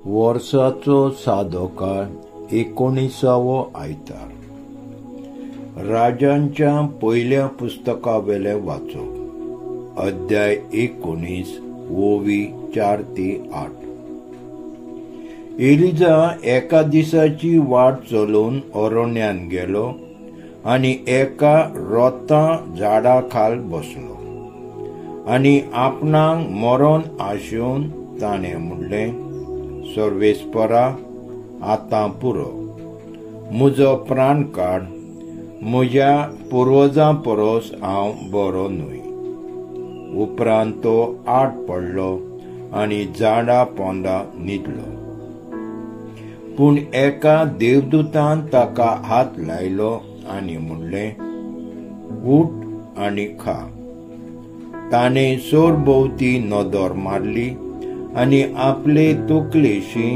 वर्साचो सादो काळ 19वो आयतार. राजांच्या पयल्या पुस्तका वेले वाचप. अध्याय 19 ओवी 4 ते 8. एलिजा एका दिसाची वाट चलून अरण्यान गेलो आनी एका रोता झाडा खाल बसलो आनी आपणाक मरण आशेवन ताणें म्हणलें, सर्वेस्परा, आतां पुरो, म्हजो प्राण काड. म्हज्या पुर्वजां परस हांव बरो न्हय. उपरांत तो आड पडलो आनी झाडा पोंदा न्हिदलो. पूण एका देवदूतान ताका हात लायलो आनी म्हणलें, उठ आनी खा. ताणें सोरभोवती नदर मारली आनी आपले तकलेशी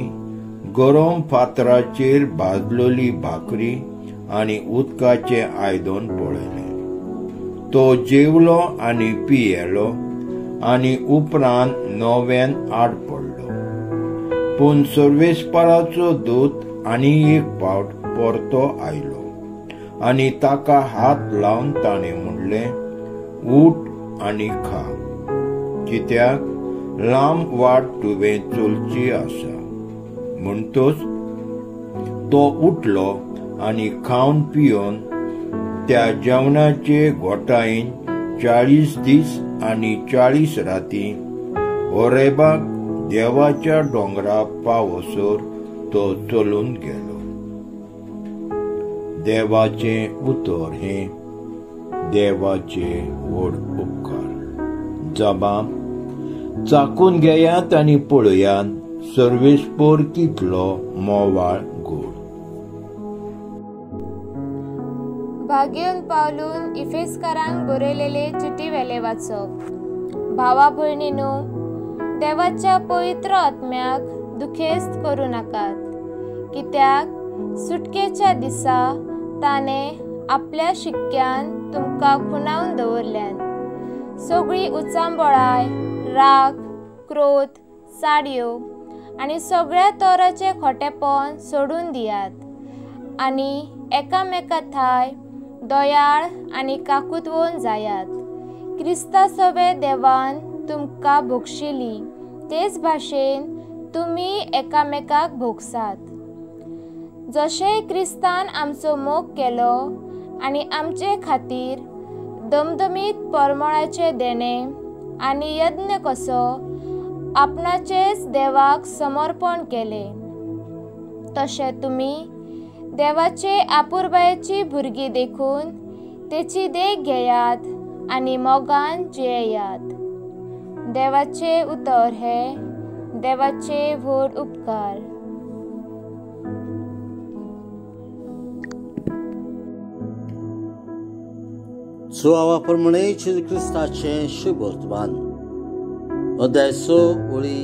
गरम फातराचेर भाजलेली भाकरी आनी उदकाचे आयदन पळयलें. तो जेवलो आनी पियेलो आनी उपरांत नव्यान आड पडलो. पूण सर्वेस्पराचो दूत आनी एक फावट परतो आयलो आनी ताका हात लावन ताणें म्हणलें, उठ आनी खा, कित्याक लांब वाट तुवें चलची आसा. म्हणटच तो उठलो आनी खावन पिवन त्या जेवणाचे घोटायेन 40 दीस आनी 40 राती होरेबाक देवाच्या दोंगरा पावसर तो चलून गेलो. देवाचे उतर हे देवाचे व्हड उपकार. जबाब, चाकून घेयात आनी पळयात, सर्वेस्पर कितलो मोवाळ गोड. भाग्यवन पावलून इफेसकारांक बरयलेले चिटी वेले वाचप. भावा भयणीनो, देवाच्या पवित्र आत्म्याक दुखेस्त करूं नाकात, कित्याक सुटकेच्या दिसा ताणें आपल्या शिक्क्यान तुमकां खुणावन दवरल्यान. सगळी उचांबळाय, राग, क्रोध, साडयो आनी सगळ्या तोराचे खोटेपण सोडून दियात आनी एकामेका थाय दयाळ आनी काकूतवोन जायात. क्रिस्ता सवे देवान तुमकां भोगशिली तेच भाशेन तुमी एकामेकाक भोगसात. जशें क्रिस्तान आमचो मोग केलो आनी आमचे खातीर दमदमीत परमळाचे देणे आनी यज्ञ कसो आपणाचेच देवाक समर्पण केले, तशें तुमी देवाचे आपुरबायेची भुरगीं देखून तेची देख घेयात आनी मोगान जियेयात. देवाचे उतर हे देवाचे व्हड उपकार. सुवाळा प्रमाणे जेजू क्रिस्ताचें शुभ वर्तमान. अध्याय 6 ओळी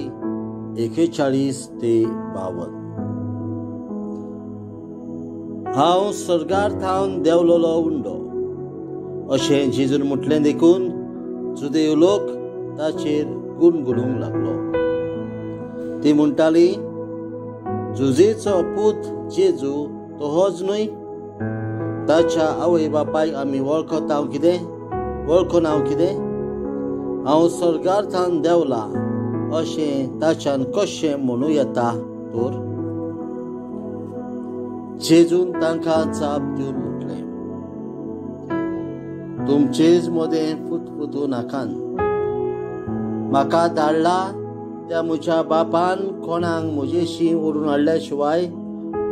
41 ते 52. हांव स्वर्गार थावन देंवलोलो उंडो अशें जेजून म्हटलें देखून जुदेव लोक ताचेर गुणगुणूंक लागलो. ती म्हणटाली, जुजेचो पूत जेजू तो होच न्हय? ताच्या आवय बापायक आमी वळखून हांव कितें? हांव स्वर्गार थावन देंवला अशें ताच्यान कशें म्हणूं येता तर? जेजून तांकां जाप दिवन म्हटलें, तुमचेच मोदें फुतफुतू नाकान. म्हाका धाडला त्या म्हज्या बापान कोणाक म्हजेशी ओडून हाडल्या शिवाय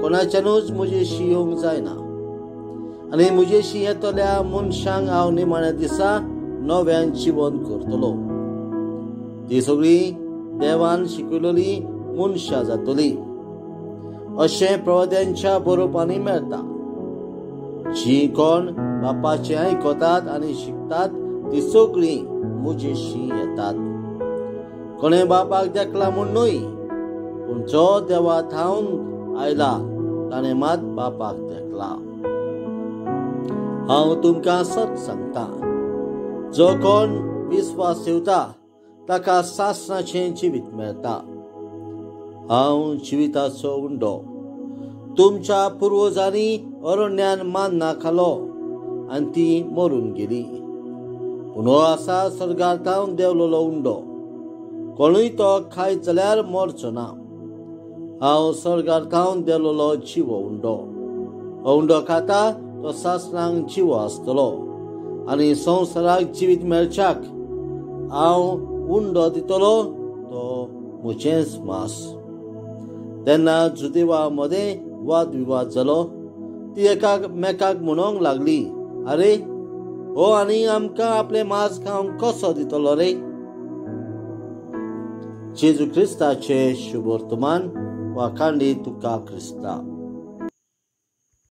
कोणाच्यानूच म्हजेशी येवंक जायना. आनी म्हजेशी येतल्या मनशांक हांव निमाण्या दिसा नव्यान जिवन करतलो. ती सगळीं देवान शिकयलेली मनशां जातली अशें प्रवाद्यांच्या बरोवपांनी मेळटा. जीं कोण बापाचें आयकतात आनी शिकतात ती सगळीं म्हजेशी येतात. कोणें बापाक देखला म्हूण न्हय, पूण जो देवा थावन आयला ताणें मात बापाक देखला. हांव तुमकां सत सांगता, जो कोण विस्वास ठेवता ताका सासणाचें जिवीत मेळटा. हांव जिविताचो उंडो. तुमच्या पुर्वजांनी अरण्यान मान्ना खालो आनी ती मरून गेली. पूण हो आसा सर्गांतां देंवलेलो उंडो. कोणूय तो खायत जाल्यार मरचो ना. हांव सर्गांतां देंवलेलो जिवो उंडो. हो उंडो खाता तो सासणांक जिवो आसतलो आनी संवसाराक जिवीत मेळच्याक हांव उंडो दितलो तो म्हजेंच मांस. तेन्ना जुदेवा मदें वाद विवाद जालो. ती एकामेकाक म्हणूंक लागली, आरे हो आनी आमकां आपलें मांस खावंक कसो दितलो रे. जेजू क्रिस्ताचें शुभ वर्तमान वाखाणली तुका क्रिस्ता.